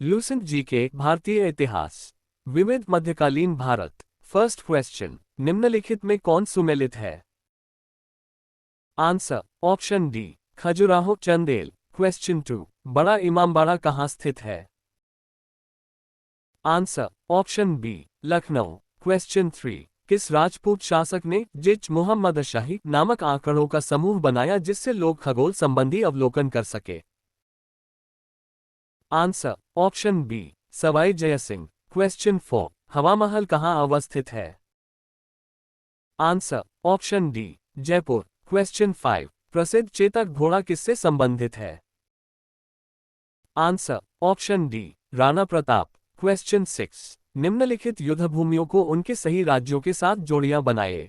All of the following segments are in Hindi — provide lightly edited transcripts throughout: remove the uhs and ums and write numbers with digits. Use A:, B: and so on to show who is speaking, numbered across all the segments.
A: लूसेंट जीके भारतीय इतिहास। विविध मध्यकालीन भारत। फर्स्ट क्वेश्चन, निम्नलिखित में कौन सुमेलित है? Answer option D, Khajuraho Chandel. Question 2, Bara Imambara कहाँ स्थित है? Answer option B, Lucknow. Question 3, किस राजपूत शासक ने जिच मुहम्मद शाही नामक आंकड़ों का समूह बनाया जिससे लोग खगोल संबंधी अवलोकन कर सके? Answer option B, Sawai Jaisingh. Question 4, Hawa Mahal कहाँ अवस्थित है? Answer option D, Jaipur. Question 5, प्रसिद्ध चेतक घोड़ा किससे संबंधित है? Answer option D, Rana Pratap. Question 6, निम्नलिखित युद्धभूमियों को उनके सही राज्यों के साथ जोड़ियां बनाए।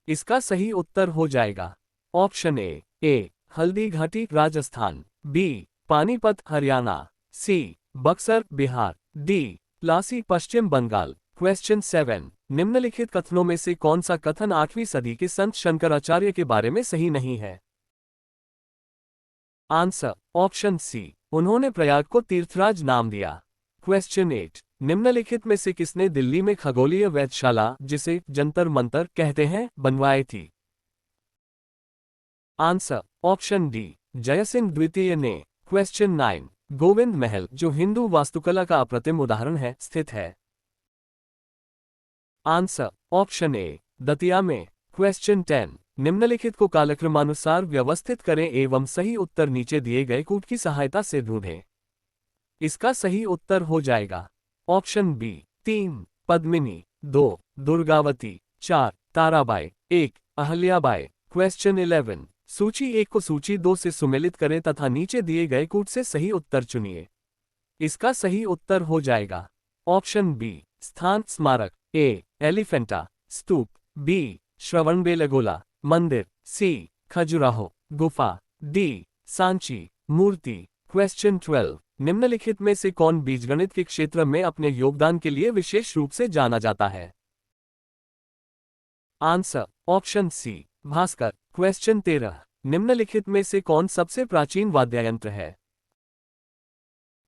A: इसका सही उत्तर हो जाएगा option A Haldi Ghati Rajasthan, B Panipat Haryana, C Buxar Bihar, D Plassey Paschim Bengal. Question 7, निम्नलिखित कथनों में से कौन सा कथन 8वीं सदी के संत शंकराचार्य के बारे में सही नहीं है? आंसर ऑप्शन सी, उन्होंने प्रयाग को तीर्थराज नाम दिया। क्वेश्चन 8, निम्नलिखित में से किसने दिल्ली में खगोलीय वेधशाला, जिसे जंतर मंतर कहते हैं, बनवाई थी? आंसर ऑप्शन डी, जयसिंह द्वितीय ने। क्वेश्चन 9, गोविंद महल, जो हिंदू वास्तुकला का अप्रतिम उदाहरण है, स्थित है? आंसर ऑप्शन ए, दतिया में। क्वेश्चन 10, निम्नलिखित को कालक्रमानुसार व्यवस्थित करें एवं सही उत्तर नीचे दिए गए कूट की सहायता से ढूंढें। इसका सही उत्तर हो जाएगा option B, 3 Padmini, 2 Durgavati, 4 Tarabai, 1 Ahalyabai. Question 11, सूची 1 को सूची 2 से सुमेलित करें तथा नीचे दिए गए कूट से सही उत्तर चुनिए। इसका सही उत्तर हो जाएगा ऑप्शन बी, स्थान स्मारक, ए एलिफेंटा स्तूप, बी श्रवणबेलगोला मंदिर, सी खजुराहो गुफा, डी सांची मूर्ति। क्वेश्चन 12, निम्नलिखित में से कौन बीजगणित के क्षेत्र में अपने योगदान के लिए विशेष रूप से जाना जाता है? Answer option C, Bhaskar. Question 13, निम्नलिखित में से कौन सबसे प्राचीन वाद्ययंत्र है?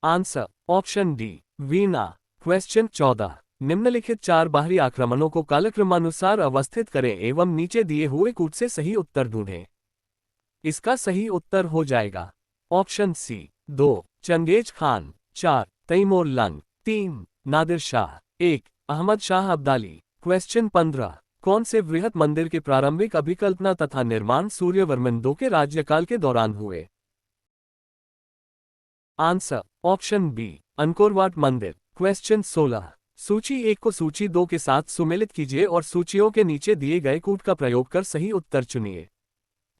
A: Answer option D, veena. Question 14, निम्नलिखित 4 बाहरी आक्रमणों को कालक्रमानुसार अवस्थित करें एवं नीचे दिए हुए कूट से सही उत्तर ढूंढें। इसका सही उत्तर हो जाएगा option C, 2 Changez Khan, 4 Taimur Lang, 3 Nadir Shah, 1 Ahmad Shah Abdali. Question 15, कौन से वृहत मंदिर के प्रारंभिक अभिकल्पना तथा निर्माण सूर्यवर्मन II के राज्यकाल के दौरान हुए? आंसर ऑप्शन बी, अंकोरवाट मंदिर। क्वेश्चन 16, सूची 1 को सूची 2 के साथ सुमेलित कीजिए और सूचियों के नीचे दिए गए कूट का प्रयोग कर सही उत्तर चुनिए।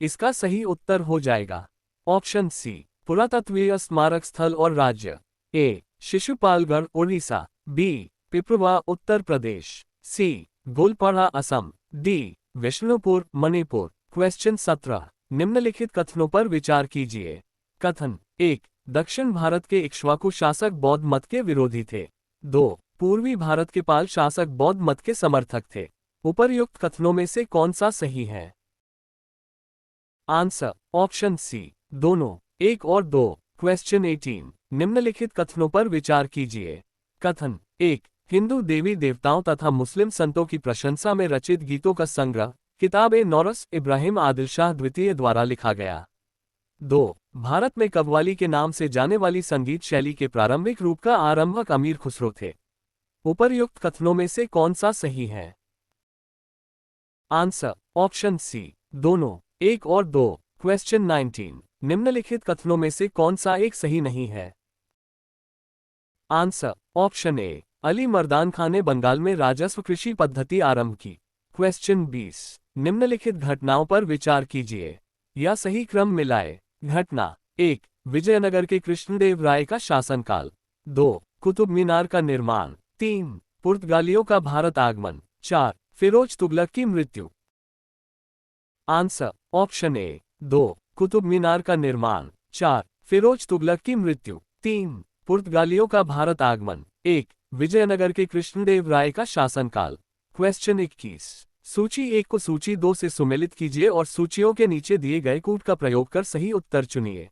A: इसका सही उत्तर हो जाएगा ऑप्शन सी, पुरातत्वीय स्मारक स्थल और राज्य, ए शिशुपालगढ़ उड़ीसा, बी पिपरवा उत्तर प्रदेश, सी गोलपाड़ा असम, डी विष्णुपुर मणिपुर। क्वेश्चन 17, निम्नलिखित कथनों पर विचार कीजिए। कथन 1, दक्षिण भारत के इक्ष्वाकु शासक बौद्ध मत के विरोधी थे। 2, पूर्वी भारत के पाल शासक बौद्ध मत के समर्थक थे। उपर्युक्त कथनों में से कौन सा सही है? आंसर ऑप्शन सी, दोनों, 1 और 2। क्वेश्चन 18, निम्नलिखित कथनों पर विचार कीजिए। कथन 1, हिंदू देवी देवताओं तथा मुस्लिम संतों की प्रशंसा में रचित गीतों का संग्रह किताब-ए-नौरस इब्राहिम आदिल शाह द्वितीय द्वारा लिखा गया। 2, भारत में कव्वाली के नाम से जाने वाली संगीत शैली के प्रारंभिक रूप का आरंभक अमीर खुसरो थे। उपर्युक्त कथनों में से कौन सा सही है? आंसर ऑप्शन सी, दोनों, 1 और 2। क्वेश्चन 19, निम्नलिखित कथनों में से कौन सा एक सही नहीं है? Answer option A, Ali Mardan Khan ने बंगाल में राजस्व कृषि पद्धति आरंभ की। क्वेश्चन 20, निम्नलिखित घटनाओं पर विचार कीजिए या सही क्रम मिलाए। घटना 1, विजयनगर के कृष्णदेव राय का शासनकाल। 2, कुतुब मीनार का निर्माण। 3, पुर्तगालियों का भारत आगमन। 4, फिरोज तुगलक की मृत्यु। Answer option A, 2, Qutub Minar का निर्माण। 4, फिरोज तुगलक की मृत्यु। 3, पुर्तगालियों का भारत आगमन। 1, विजयनगर के कृष्णदेव राय का शासनकाल। क्वेश्चन 21, सूची 1 को सूची 2 से सुमेलित कीजिए और सूचियों के नीचे दिए गए कूट का प्रयोग कर सही उत्तर चुनिए।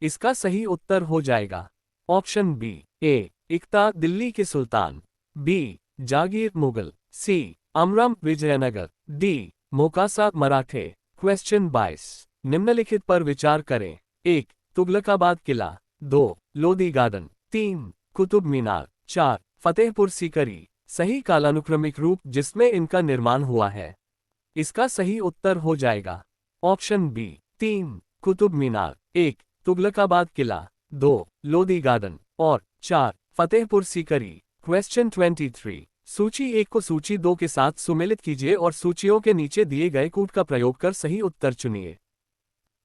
A: इसका सही उत्तर हो जाएगा ऑप्शन बी, ए इक्ता दिल्ली के सुल्तान, बी जागीर मुगल, सी अमरम विजयनगर, डी मोकासा मराठे। क्वेश्चन 22। निम्नलिखित पर विचार करें। 1. तुगलकाबाद किला, 2. लोधी गार्डन, 3. कुतुब मीनार, 4. फतेहपुर सीकरी। सही कालानुक्रमिक रूप जिसमें इनका निर्माण हुआ है। इसका सही उत्तर हो जाएगा ऑप्शन बी 3. कुतुब मीनार, 1. तुगलकाबाद किला, 2. लोधी गार्डन और 4. फतेहपुर सीकरी। क्वेश्चन 23। सूची 1 को सूची 2 के साथ सुमेलित कीजिए और सूचियों के नीचे दिए गए कूट का प्रयोग कर सही उत्तर चुनिए।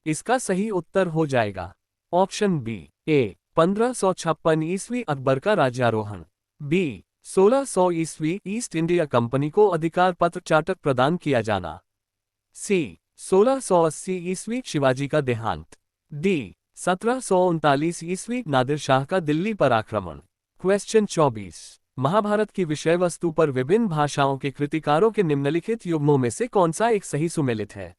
A: इसका सही उत्तर हो जाएगा ऑप्शन बी ए 1556 ईस्वी अकबर का राज्यारोहण, बी 1600 ईस्वी ईस्ट इंडिया कंपनी को अधिकार पत्र चार्टर प्रदान किया जाना, सी 1680 ईस्वी शिवाजी का देहांत, डी 1739 ईस्वी नादिर शाह का दिल्ली पर आक्रमण। क्वेश्चन 24। महाभारत की विषय वस्तु पर विभिन्न भाषाओं के कृतिकारों के निम्नलिखित युग्मों में से कौन सा एक सही सुमेलित है?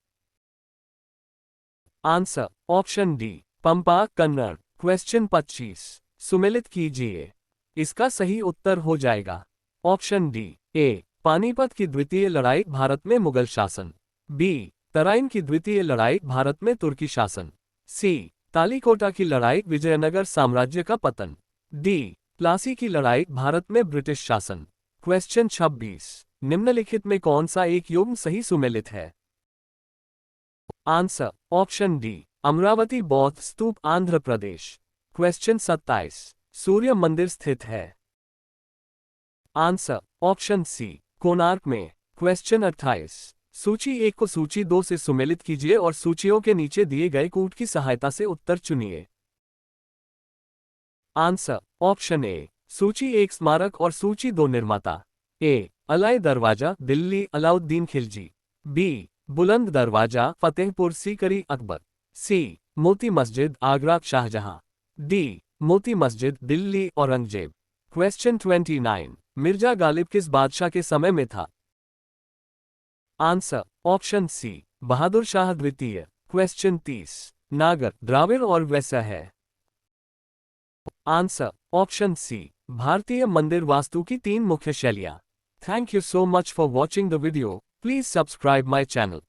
A: आंसर ऑप्शन डी पंपा कन्नड़। क्वेश्चन 25। सुमेलित कीजिए। इसका सही उत्तर हो जाएगा ऑप्शन डी ए पानीपत की द्वितीय लड़ाई भारत में मुगल शासन, बी तराइन की द्वितीय लड़ाई भारत में तुर्की शासन, सी तालीकोटा की लड़ाई विजयनगर साम्राज्य का पतन, डी प्लासी की लड़ाई भारत में ब्रिटिश शासन। क्वेश्चन 26। निम्नलिखित में कौन सा एक युग्म सही सुमेलित है? आंसर ऑप्शन डी अमरावती बौद्ध स्तूप आंध्र प्रदेश। क्वेश्चन 27। सूर्य मंदिर स्थित है? आंसर ऑप्शन सी कोणार्क में। क्वेश्चन 28। सूची 1 को सूची 2 से सुमेलित कीजिए और सूचियों के नीचे दिए गए कूट की सहायता से उत्तर चुनिए। आंसर ऑप्शन ए सूची 1 स्मारक और सूची 2 निर्माता। ए अलाई दरवाजा दिल्ली अलाउद्दीन खिलजी, बी बुलंद दरवाजा फतेहपुर सीकरी अकबर, सी मोती मस्जिद आगरा शाहजहां, डी मोती मस्जिद दिल्ली औरंगजेब। क्वेश्चन 29। मिर्जा गालिब किस बादशाह के समय में था? आंसर ऑप्शन सी बहादुर शाह द्वितीय। क्वेश्चन 30। नागर द्राविड़ और वैश्य है? आंसर ऑप्शन सी भारतीय मंदिर वास्तु की 3 मुख्य शैलियां। Thank you so much for watching the video. Please subscribe my channel.